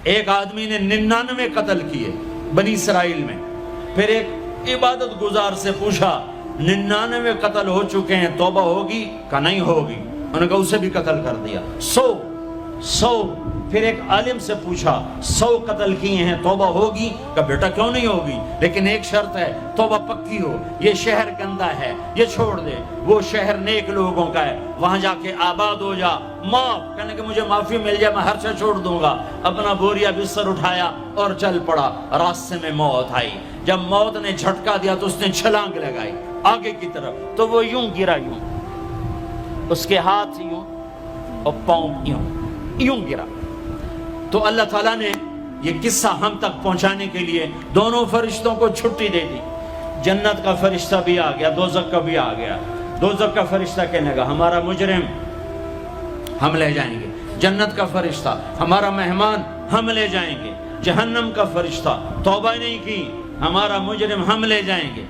ایک آدمی نے 99 قتل کیے بنی اسرائیل میں. پھر ایک عبادت گزار سے پوچھا 99 قتل ہو چکے ہیں توبہ ہوگی؟ کہ نہیں ہوگی. انہوں نے کہا اسے بھی قتل کر دیا. 100. پھر ایک عالم سے پوچھا 100 قتل کیے ہیں توبہ ہوگی؟ کہ بیٹا کیوں نہیں ہوگی، لیکن ایک شرط ہے توبہ پکی ہو. یہ شہر گندا ہے، یہ چھوڑ دے. وہ شہر نیک لوگوں کا ہے، وہاں جا کے آباد ہو جا. معاف کہنے کہ مجھے معافی مل جائے میں ہر شے چھوڑ دوں گا. اپنا بوریا بستر اٹھایا اور چل پڑا. راستے میں موت آئی. جب موت نے جھٹکا دیا تو اس نے چھلانگ لگائی آگے کی طرف. تو وہ یوں گرا، یوں اس کے ہاتھ یوں اور پاؤں یوں گرا. تو اللہ تعالیٰ نے یہ قصہ ہم تک پہنچانے کے لیے دونوں فرشتوں کو چھٹی دے دی. جنت کا فرشتہ بھی آ گیا، دوزخ کا بھی آ گیا. دوزخ کا فرشتہ کہنے لگا ہمارا مجرم ہم لے جائیں گے. جنت کا فرشتہ ہمارا مہمان ہم لے جائیں گے. جہنم کا فرشتہ توبہ نہیں کی ہمارا مجرم ہم لے جائیں گے.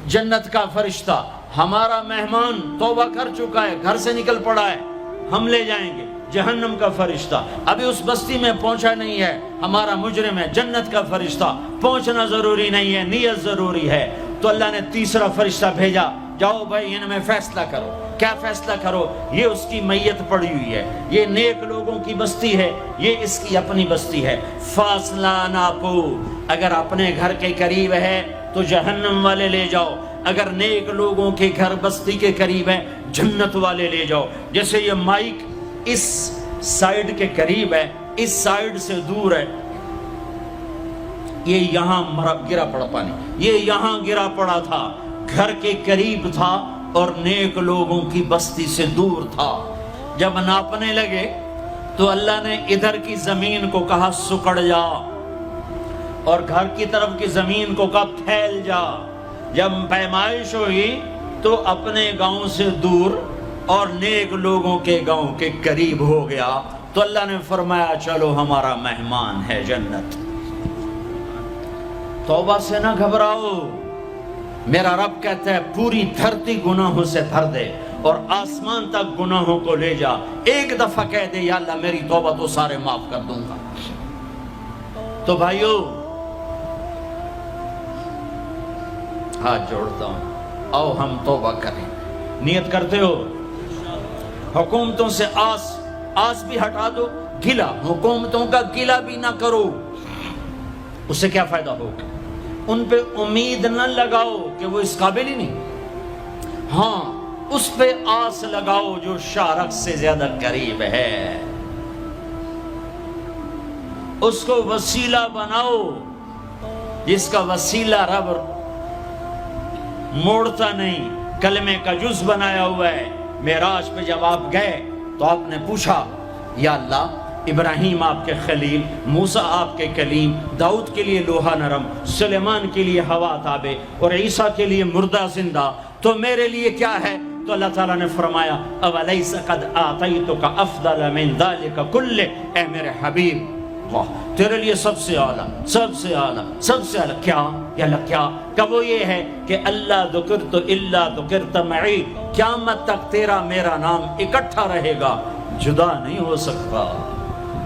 جنت کا فرشتہ ہمارا مہمان توبہ کر چکا ہے، گھر سے نکل پڑا ہے، ہم لے جائیں گے. جہنم کا فرشتہ ابھی اس بستی میں پہنچا نہیں ہے، ہمارا مجرم ہے. جنت کا فرشتہ پہنچنا ضروری نہیں ہے، نیت ضروری ہے. تو اللہ نے تیسرا فرشتہ بھیجا، جاؤ بھائی ان میں فیصلہ کرو. کیا فیصلہ کرو؟ یہ اس کی میت پڑی ہوئی ہے، یہ نیک لوگوں کی بستی ہے، یہ اس کی اپنی بستی ہے. فاصلہ ناپو. اگر اپنے گھر کے قریب ہے تو جہنم والے لے جاؤ، اگر نیک لوگوں کے گھر بستی کے قریب ہے جنت والے لے جاؤ. جیسے یہ مائک اس سائیڈ کے قریب ہے، اس سائیڈ سے دور ہے. یہ یہاں گرا پڑا پانی، یہ یہاں گرا پڑا تھا، گھر کے قریب تھا اور نیک لوگوں کی بستی سے دور تھا. جب ناپنے لگے تو اللہ نے ادھر کی زمین کو کہا سکڑ جا، اور گھر کی طرف کی زمین کو کہا پھیل جا. جب پیمائش ہوئی تو اپنے گاؤں سے دور اور نیک لوگوں کے گاؤں کے قریب ہو گیا. تو اللہ نے فرمایا چلو ہمارا مہمان ہے جنت. توبہ سے نہ گھبراؤ. میرا رب کہتا ہے پوری دھرتی گناہوں سے بھر دے اور آسمان تک گناہوں کو لے جا. ایک دفعہ کہہ دے یا اللہ میری توبہ تو سارے معاف کر دوں گا. تو بھائیو ہاتھ جوڑتا ہوں، آؤ ہم توبہ کریں. نیت کرتے ہو؟ حکومتوں سے آس بھی ہٹا دو، گلا حکومتوں کا گلا بھی نہ کرو. اس سے کیا فائدہ ہوگا؟ ان پہ امید نہ لگاؤ کہ وہ اس قابل ہی نہیں. ہاں اس پہ آس لگاؤ جو شارک سے زیادہ قریب ہے. اس کو وسیلہ بناؤ جس کا وسیلہ رب موڑتا نہیں، کلمے کا جز بنایا ہوا ہے. معراج پہ جب آپ گئے تو آپ نے پوچھا یا اللہ ابراہیم آپ کے خلیل، موسیٰ آپ کے کلیم، داؤد کے لیے لوہا نرم، سلیمان کے لیے ہوا تابع اور عیسیٰ کے لیے مردہ زندہ، تو میرے لیے کیا ہے؟ تو اللہ تعالیٰ نے فرمایا اولیس قد آتیتک افضل من ذلک کلہ، اے میرے حبیب واہ تیرے لیے سب سے اعلیٰ، سب سے اعلیٰ، سب سے اعلیٰ کیا؟ یا اللہ کیا؟ کہ وہ یہ ہے کہ اللہ ذکرت الا ذکرت معی، قیامت تک تیرا میرا نام اکٹھا رہے گا، جدا نہیں ہو سکتا.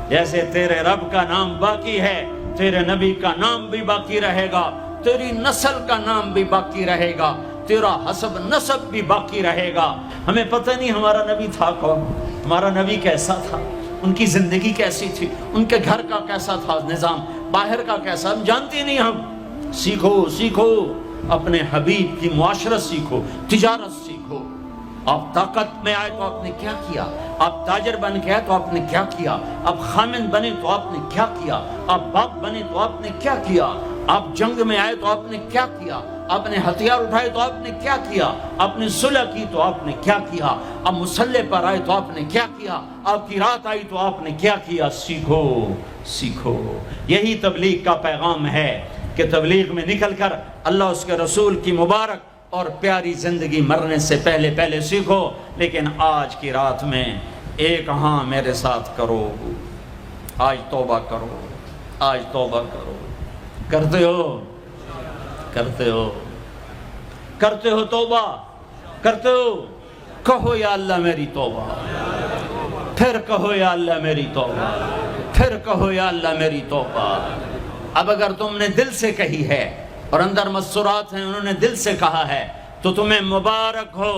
جیسے تیرے رب کا نام باقی ہے، تیرے نبی کا نام بھی باقی رہے گا، تیری نسل کا نام بھی باقی رہے گا، تیرا حسب نسب بھی باقی رہے گا. ہمیں پتہ نہیں ہمارا نبی تھا کون، ہمارا نبی کیسا تھا، ان کی زندگی کیسی تھی، ان کے گھر کا کیسا تھا نظام، باہر کا کیسا، ہم جانتے نہیں. ہم سیکھو اپنے حبیب کی معاشرت سیکھو، تجارت سیکھو. آپ طاقت میں آئے تو آپ نے کیا کیا، آپ تاجر بن کے آئے تو آپ نے کیا کیا، آپ خامن بنے تو آپ نے کیا کیا، آپ باپ بنے تو آپ نے کیا کیا، آپ جنگ میں آئے تو آپ نے کیا کیا، آپ نے ہتھیار اٹھائے تو آپ نے کیا کیا، آپ نے صلح کی تو آپ نے کیا کیا، آپ مسلح پر آئے تو آپ نے کیا کیا، آپ کی رات آئی تو آپ نے کیا کیا. سیکھو. یہی تبلیغ کا پیغام ہے کہ تبلیغ میں نکل کر اللہ اس کے رسول کی مبارک اور پیاری زندگی مرنے سے پہلے سیکھو. لیکن آج کی رات میں ایک ہاں میرے ساتھ کرو، آج توبہ کرو، آج توبہ کرو. کرتے ہو توبہ کرتے ہو؟ کہو یا اللہ میری توبہ، پھر کہو یا اللہ میری توبہ، پھر کہو یا اللہ میری توبہ۔ اب اگر تم نے دل سے کہی ہے اور اندر مسرات ہیں انہوں نے دل سے کہا ہے تو تمہیں مبارک ہو،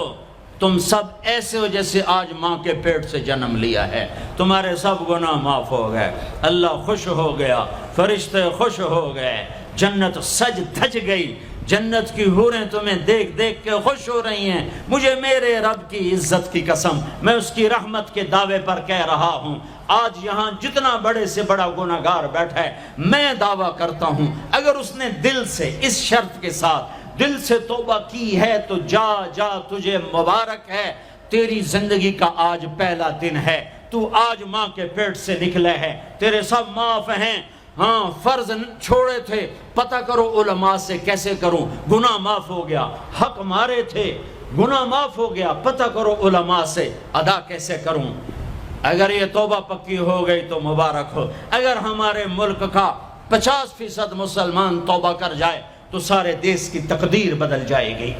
تم سب ایسے ہو جیسے آج ماں کے پیٹ سے جنم لیا ہے، تمہارے سب گناہ معاف ہو گئے، اللہ خوش ہو گیا، فرشتے خوش ہو گئے، جنت سج دھج گئی، جنت کی حوریں تمہیں دیکھ دیکھ کے خوش ہو رہی ہیں۔ مجھے میرے رب کی عزت کی قسم، میں اس کی رحمت کے دعوے پر کہہ رہا ہوں، آج یہاں جتنا بڑے سے بڑا گناہگار بیٹھا ہے، میں دعویٰ کرتا ہوں اگر اس نے دل سے اس شرط کے ساتھ دل سے توبہ کی ہے تو جا جا تجھے مبارک ہے، تیری زندگی کا آج پہلا دن ہے، تو آج ماں کے پیٹ سے نکلے ہے، تیرے سب معاف ہیں۔ ہاں فرض چھوڑے تھے، پتہ کرو علماء سے کیسے کروں، گناہ معاف ہو گیا، حق مارے تھے گناہ معاف ہو گیا، پتہ کرو علماء سے ادا کیسے کروں۔ اگر یہ توبہ پکی ہو گئی تو مبارک ہو۔ اگر ہمارے ملک کا 50% مسلمان توبہ کر جائے تو سارے دیش کی تقدیر بدل جائے گی۔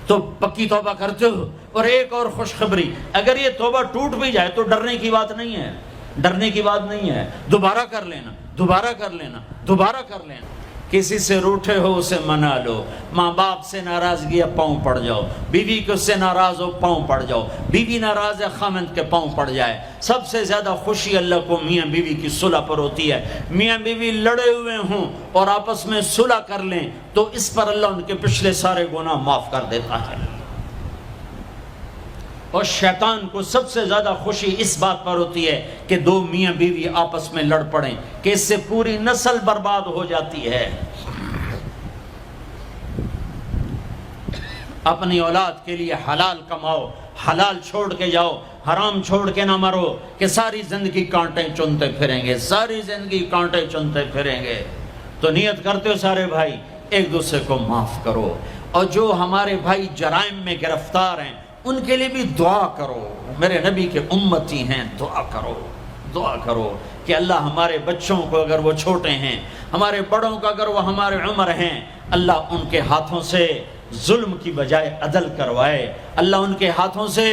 تو پکی توبہ کرتے ہو۔ اور ایک اور خوشخبری، اگر یہ توبہ ٹوٹ بھی جائے تو ڈرنے کی بات نہیں ہے، ڈرنے کی بات نہیں ہے، دوبارہ کر لینا، دوبارہ کر لینا، دوبارہ کر لینا۔ کسی سے روٹھے ہو اسے منا لو، ماں باپ سے ناراضگی ہے پاؤں پڑ جاؤ، بیوی کو سے ناراض ہو پاؤں پڑ جاؤ، بیوی ناراض ہے خامند کے پاؤں پڑ جائے۔ سب سے زیادہ خوشی اللہ کو میاں بیوی کی صلح پر ہوتی ہے۔ میاں بیوی لڑے ہوئے ہوں اور آپس میں صلح کر لیں تو اس پر اللہ ان کے پچھلے سارے گناہ معاف کر دیتا ہے۔ اور شیطان کو سب سے زیادہ خوشی اس بات پر ہوتی ہے کہ دو میاں بیوی آپس میں لڑ پڑیں، کہ اس سے پوری نسل برباد ہو جاتی ہے۔ اپنی اولاد کے لیے حلال کماؤ، حلال چھوڑ کے جاؤ، حرام چھوڑ کے نہ مرو کہ ساری زندگی کانٹے چنتے پھریں گے، ساری زندگی کانٹے چنتے پھریں گے۔ تو نیت کرتے ہو سارے بھائی ایک دوسرے کو معاف کرو، اور جو ہمارے بھائی جرائم میں گرفتار ہیں ان کے لیے بھی دعا کرو، میرے نبی کے امتی ہیں، دعا کرو، دعا کرو کہ اللہ ہمارے بچوں کو اگر وہ چھوٹے ہیں، ہمارے بڑوں کو اگر وہ ہمارے عمر ہیں، اللہ ان کے ہاتھوں سے ظلم کی بجائے عدل کروائے، اللہ ان کے ہاتھوں سے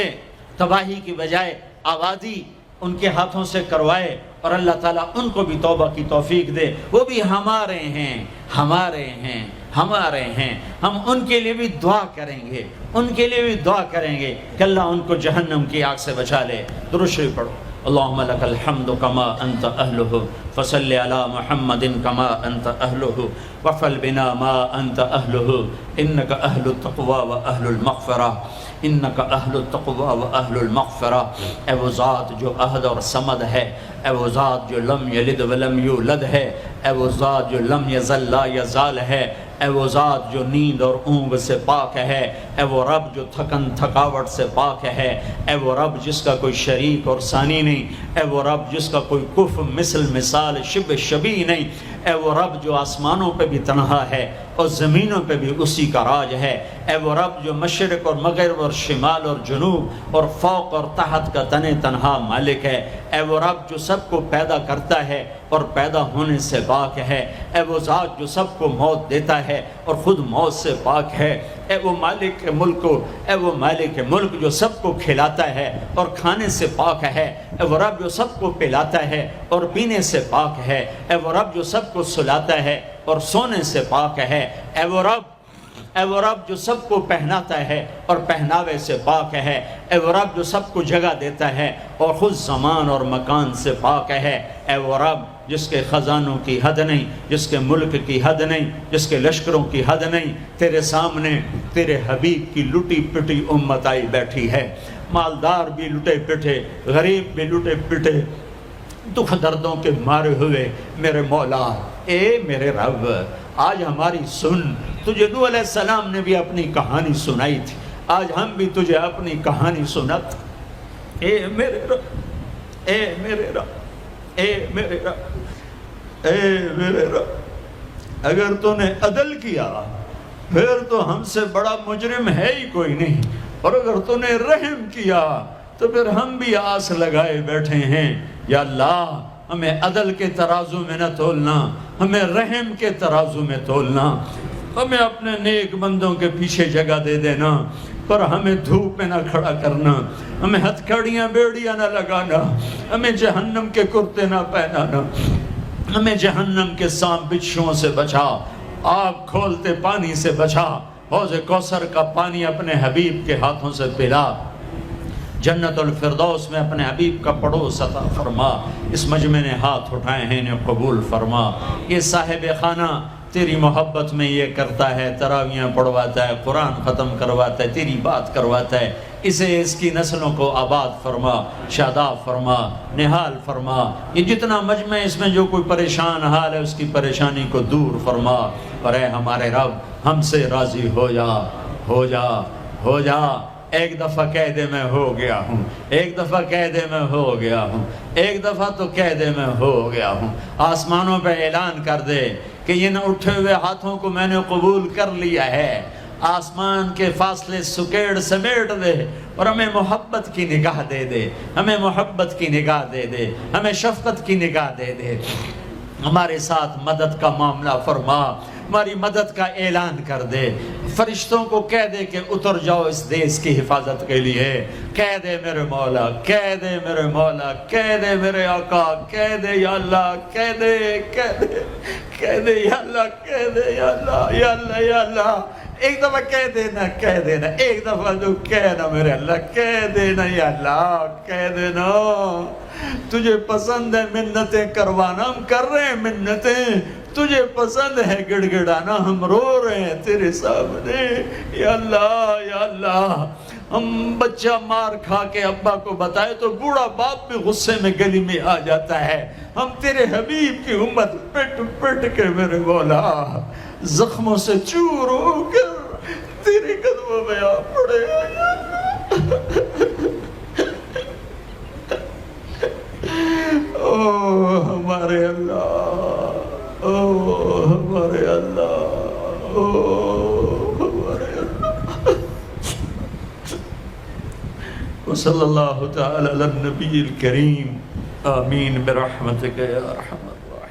تباہی کی بجائے آبادی ان کے ہاتھوں سے کروائے، اور اللہ تعالیٰ ان کو بھی توبہ کی توفیق دے۔ وہ بھی ہمارے ہیں، ہمارے ہیں، ہمارے ہیں، ہم ان کے لیے بھی دعا کریں گے، ان کے لیے بھی دعا کریں گے کہ اللہ ان کو جہنم کی آگ سے بچا لے۔ درود شریف پڑھو۔ اللہم لک الحمد کما انت اہلہ فصل علی محمد کما انت اہلہ وفعل بنا ما انت اہلہ انک اہل التقوی و اہل المغفرہ، انک اہل التقوی و اہل المغفرہ۔ اے وہ ذات جو احد اور صمد ہے، اے وہ ذات جو لم یلد ولم یولد ہے، اے وہ ذات جو لم یزل لا یزال ہے، اے وہ ذات جو نیند اور اونگ سے پاک ہے، اے وہ رب جو تھکن تھکاوٹ سے پاک ہے، اے وہ رب جس کا کوئی شریک اور ثانی نہیں، اے وہ رب جس کا کوئی کف مثل مثال شبہ شبیہ نہیں، اے وہ رب جو آسمانوں پہ بھی تنہا ہے اور زمینوں پہ بھی اسی کا راج ہے، اے وہ رب جو مشرق اور مغرب اور شمال اور جنوب اور فوق اور تحت کا تن تنہا مالک ہے، اے وہ رب جو سب کو پیدا کرتا ہے اور پیدا ہونے سے پاک ہے، اے وہ ذات جو سب کو موت دیتا ہے اور خود موت سے پاک ہے، اے وہ مالک ملک، اے وہ مالک ملک جو سب کو کھلاتا ہے اور کھانے سے پاک ہے، اے وہ رب جو سب کو پلاتا ہے اور پینے سے پاک ہے، اے وہ رب جو سب کو سلاتا ہے اور سونے سے پاک ہے، اے وہ رب جو سب کو پہناتا ہے اور پہناوے سے پاک ہے، اے وہ رب جو سب کو جگہ دیتا ہے اور خود زمان اور مکان سے پاک ہے، اے وہ رب جس کے خزانوں کی حد نہیں، جس کے ملک کی حد نہیں، جس کے لشکروں کی حد نہیں، تیرے سامنے تیرے حبیب کی لٹی پٹی امت آئی بیٹھی ہے، مالدار بھی لٹے پٹے، غریب بھی لٹے پٹے، دکھ دردوں کے مارے ہوئے میرے مولا، اے میرے رب آج ہماری سن، تجھے نوح علیہ السلام نے بھی اپنی کہانی سنائی تھی، آج ہم بھی تجھے اپنی کہانی سنت، اے میرے رب، اے میرے رب، اے میرے رب، اے میرے رب، اگر تو نے عدل کیا پھر تو ہم سے بڑا مجرم ہے ہی کوئی نہیں، اور اگر تو نے رحم کیا تو پھر ہم بھی آس لگائے بیٹھے ہیں، یا اللہ ہمیں عدل کے ترازو میں نہ تولنا، ہمیں رحم کے ترازو میں تولنا، ہمیں اپنے نیک بندوں کے پیچھے جگہ دے دینا، پر ہمیں دھوپ میں نہ کھڑا کرنا، ہمیں ہتھکڑیاں بیڑیاں نہ لگانا، ہمیں جہنم کے کرتے نہ پہنانا، ہمیں جہنم کے سانپ بچھوؤں سے بچا، آگ کھولتے پانی سے بچا، حوض کوثر کا پانی اپنے حبیب کے ہاتھوں سے پلا، جنت الفردوس میں اپنے حبیب کا پڑوس عطا فرما، اس مجمع نے ہاتھ اٹھائے ہیں انہیں قبول فرما۔ یہ صاحب خانہ تیری محبت میں یہ کرتا ہے، تراویاں پڑھواتا ہے، قرآن ختم کرواتا ہے، تیری بات کرواتا ہے، اسے اس کی نسلوں کو آباد فرما، شاداب فرما، نحال فرما۔ یہ جتنا مجمع اس میں جو کوئی پریشان حال ہے اس کی پریشانی کو دور فرما، اور اے ہمارے رب ہم سے راضی ہو جا، ہو جا، ہو جا۔ ایک دفعہ کہہ دے میں ہو گیا ہوں، ایک دفعہ کہہ دے میں ہو گیا ہوں، ایک دفعہ تو کہہ دے میں ہو گیا ہوں۔ آسمانوں پہ اعلان کر دے کہ ان اٹھے ہوئے ہاتھوں کو میں نے قبول کر لیا ہے، آسمان کے فاصلے سکیڑ سمیٹ دے اور ہمیں محبت کی نگاہ دے دے، ہمیں محبت کی نگاہ دے دے، ہمیں شفقت کی نگاہ دے دے، ہمارے ساتھ مدد کا معاملہ فرما، ہماری مدد کا اعلان کر دے، فرشتوں کو کہہ دے کہ اتر جاؤ اس دیس کی حفاظت کے لیے، کہہ دے میرے مولا، کہہ دے میرے مولا، کہہ دے میرے آقا، کہہ دے یا اللہ، کہہ دے، کہہ دے، کہہ دے یا اللہ، کہہ دے یا اللہ، یا اللہ، یا اللہ۔ ایک دفعہ کہہ دینا، کہہ دینا، ایک دفعہ تو کہنا میرے اللہ، کہہ دینا یا اللہ، کہہ دینا۔ تجھے پسند ہے منتیں کروانا، ہم کر رہے ہیں منتیں، تجھے پسند ہے گڑ گڑانا، ہم رو رہے ہیں تیرے سامنے، یا اللہ، یا اللہ۔ ہم بچہ مار کھا کے ابا کو بتائے تو بوڑھا باپ بھی غصے میں گلی میں آ جاتا ہے، ہم تیرے حبیب کی امت پٹ پٹ کے میرے مولا زخموں سے چور ہو کر تیرے قدموں میں آ پڑے، او ہمارے اللہ، او ہمارے اللہ، او ہمارے اللہ۔ وصلی اللہ تعالی علی النبی الکریم، آمین برحمتک یا ارحم۔